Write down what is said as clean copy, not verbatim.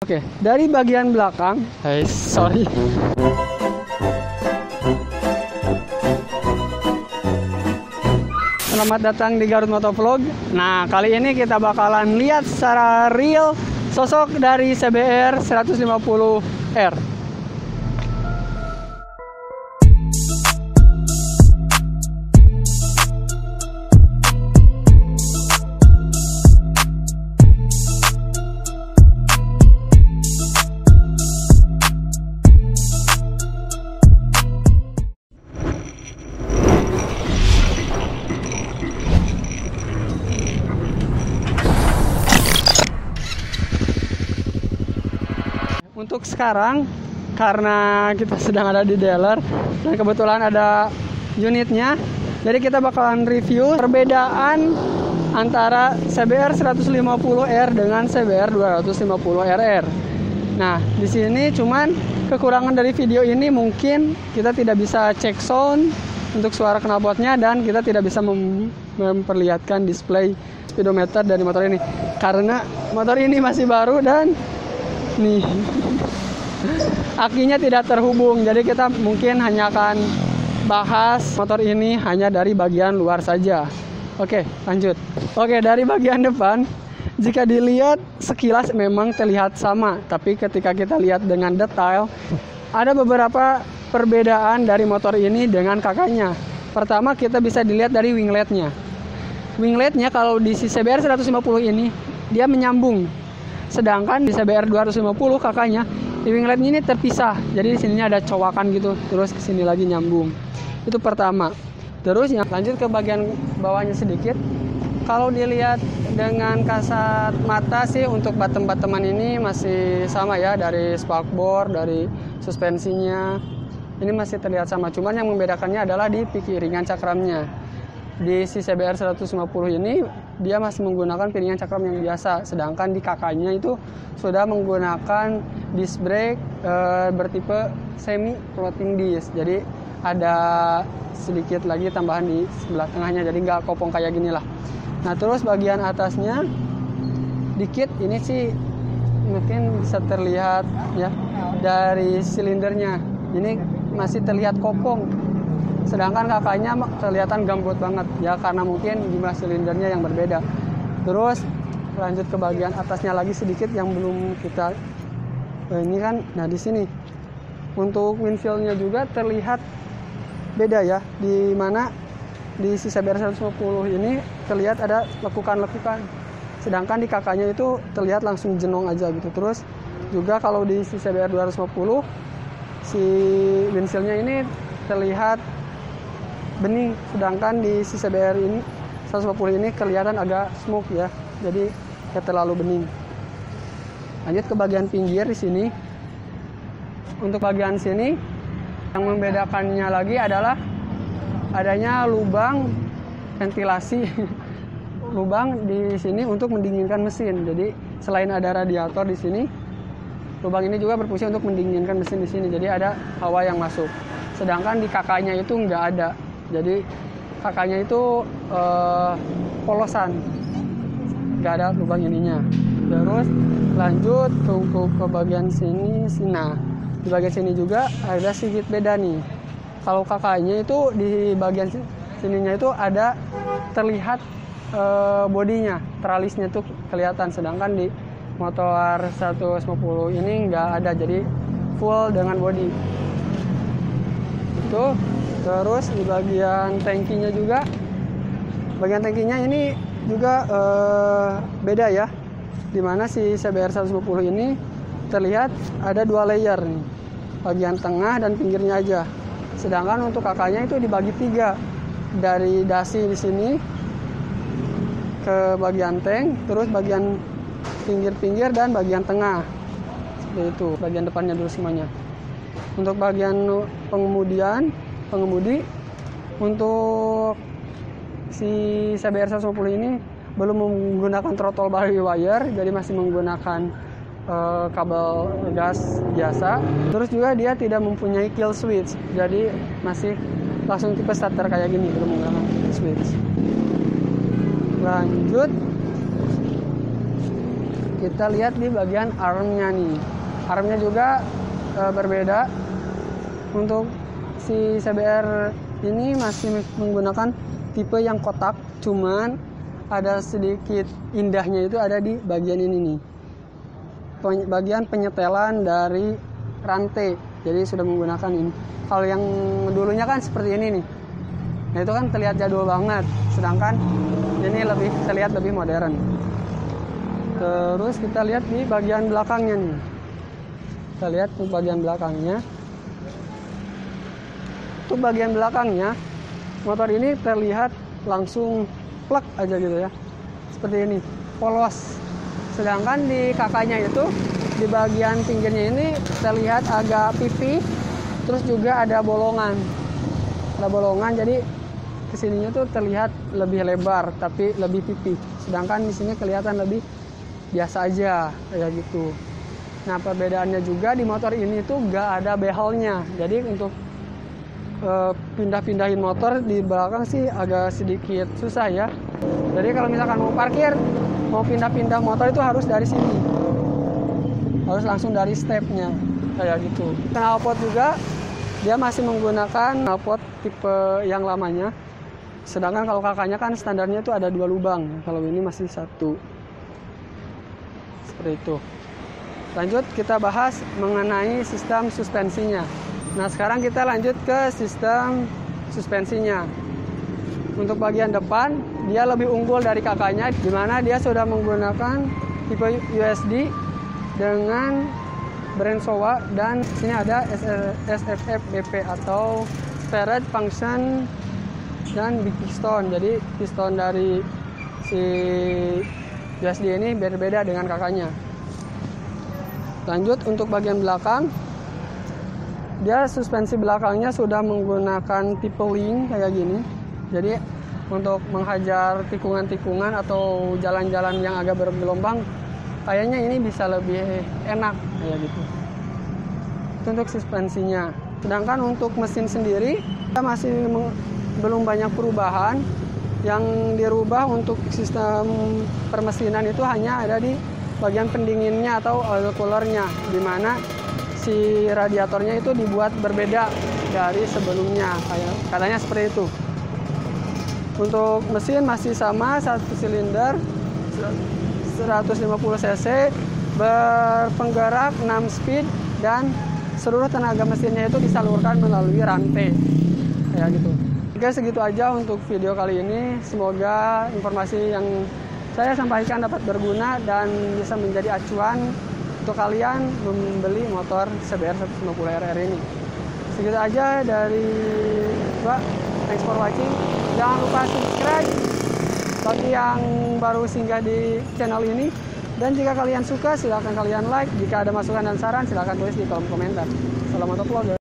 Oke, dari bagian belakang, sorry. Selamat datang di Garut Motovlog. Nah, kali ini kita bakalan lihat secara real sosok dari CBR 150R. Untuk sekarang, karena kita sedang ada di dealer dan kebetulan ada unitnya, jadi kita bakalan review perbedaan antara CBR 150R dengan CBR 250RR. Nah, di sini cuman kekurangan dari video ini mungkin kita tidak bisa cek sound untuk suara knalpotnya dan kita tidak bisa memperlihatkan display speedometer dari motor ini karena motor ini masih baru dan nih akinya tidak terhubung, jadi kita mungkin hanya akan bahas motor ini hanya dari bagian luar saja. Oke, lanjut. Oke, dari bagian depan jika dilihat sekilas memang terlihat sama, tapi ketika kita lihat dengan detail ada beberapa perbedaan dari motor ini dengan kakaknya. Pertama, kita bisa dilihat dari wingletnya. Wingletnya kalau di CBR 150 ini dia menyambung. Sedangkan di CBR 250 kakaknya, di wingletnya ini terpisah. Jadi di sininya ada cowakan gitu, terus ke sini lagi nyambung. Itu pertama. Terus yang lanjut ke bagian bawahnya sedikit. Kalau dilihat dengan kasat mata sih untuk bottom-bottoman ini masih sama ya, dari spakbor, dari suspensinya. Ini masih terlihat sama. Cuman yang membedakannya adalah di piringan cakramnya. Di si CBR 150 ini dia masih menggunakan piringan cakram yang biasa, sedangkan di kakaknya itu sudah menggunakan disc brake bertipe semi floating disc. Jadi ada sedikit lagi tambahan di sebelah tengahnya, jadi nggak kopong kayak gini lah. Nah, terus bagian atasnya dikit ini sih mungkin bisa terlihat ya dari silindernya, ini masih terlihat kopong. Sedangkan kakaknya kelihatan gambut banget ya karena mungkin jumlah silindernya yang berbeda. Terus lanjut ke bagian atasnya lagi sedikit yang belum kita ini kan. Nah, di sini untuk windshieldnya juga terlihat beda ya, di mana di si CBR 150 ini terlihat ada lekukan-lekukan. Sedangkan di kakaknya itu terlihat langsung jenong aja gitu. Terus juga kalau di si CBR 250 si windshieldnya ini terlihat bening, sedangkan di si CBR ini 150 ini kelihatan agak smoke ya, jadi tidak terlalu bening. Lanjut ke bagian pinggir di sini. Untuk bagian sini yang membedakannya lagi adalah adanya lubang ventilasi lubang di sini untuk mendinginkan mesin. Jadi selain ada radiator di sini, lubang ini juga berfungsi untuk mendinginkan mesin di sini. Jadi ada hawa yang masuk. Sedangkan di kakaknya itu nggak ada. Jadi kakaknya itu polosan, nggak ada lubang ininya. Terus lanjut ke bagian sini. Nah, di bagian sini juga ada sedikit beda nih. Kalau kakaknya itu di bagian sininya itu ada terlihat bodinya, tralisnya tuh kelihatan. Sedangkan di motor 150 ini nggak ada, jadi full dengan bodi. Itu. Terus di bagian tangkinya juga, bagian tangkinya ini juga beda ya, dimana si CBR 150 ini terlihat ada dua layer nih, bagian tengah dan pinggirnya aja. Sedangkan untuk kakaknya itu dibagi tiga, dari dasi di sini ke bagian tank, terus bagian pinggir-pinggir dan bagian tengah. Seperti itu, bagian depannya dulu semuanya. Untuk bagian pengemudi untuk si CBR 150 ini belum menggunakan throttle body wire, jadi masih menggunakan kabel gas biasa. Terus juga dia tidak mempunyai kill switch, jadi masih langsung tipe starter kayak gini, belum menggunakan kill switch. Lanjut kita lihat di bagian armnya nih. Armnya juga berbeda. Untuk si CBR ini masih menggunakan tipe yang kotak, cuman ada sedikit indahnya itu ada di bagian ini nih. Bagian penyetelan dari rantai. Jadi sudah menggunakan ini. Kalau yang dulunya kan seperti ini nih. Nah itu kan terlihat jadul banget. Sedangkan ini lebih terlihat lebih modern. Terus kita lihat di bagian belakangnya nih. Kita lihat di bagian belakangnya. Untuk bagian belakangnya, motor ini terlihat langsung plek aja gitu ya. Seperti ini, polos. Sedangkan di kakaknya itu, di bagian pinggirnya ini terlihat agak pipih. Terus juga ada bolongan. Ada bolongan, jadi kesininya tuh terlihat lebih lebar, tapi lebih pipih. Sedangkan di sini kelihatan lebih biasa aja, kayak gitu. Nah perbedaannya juga di motor ini tuh gak ada behelnya. Jadi untuk pindah-pindahin motor di belakang sih agak sedikit susah ya. Jadi kalau misalkan mau parkir, mau pindah-pindah motor itu harus dari sini. Harus langsung dari stepnya, kayak gitu. Knalpot juga dia masih menggunakan knalpot tipe yang lamanya. Sedangkan kalau kakaknya kan standarnya itu ada 2 lubang. Kalau ini masih 1. Seperti itu. Lanjut kita bahas mengenai sistem suspensinya. Nah sekarang kita lanjut ke sistem suspensinya. Untuk bagian depan dia lebih unggul dari kakaknya, di mana dia sudah menggunakan tipe USD dengan brand Showa, dan sini ada SFF BP atau Spirit Function dan Big Piston. Jadi piston dari si USD ini berbeda dengan kakaknya. Lanjut untuk bagian belakang, dia suspensi belakangnya sudah menggunakan tipe wing kayak gini. Jadi untuk menghajar tikungan-tikungan atau jalan-jalan yang agak bergelombang, kayaknya ini bisa lebih enak kayak gitu. Itu untuk suspensinya. Sedangkan untuk mesin sendiri, kita masih belum banyak perubahan. Yang dirubah untuk sistem permesinan itu hanya ada di bagian pendinginnya atau oil coolernya, di mana si radiatornya itu dibuat berbeda dari sebelumnya, katanya seperti itu. Untuk mesin masih sama, 1 silinder 150 cc, berpenggerak 6 speed, dan seluruh tenaga mesinnya itu disalurkan melalui rantai kayak gitu. Oke, segitu aja untuk video kali ini. Semoga informasi yang saya sampaikan dapat berguna dan bisa menjadi acuan untuk kalian membeli motor CBR 150RR ini. Segitu aja dari gua. Thanks for watching. Jangan lupa subscribe bagi yang baru singgah di channel ini. Dan jika kalian suka, silahkan kalian like. Jika ada masukan dan saran, silahkan tulis di kolom komentar. Salam motovlogger.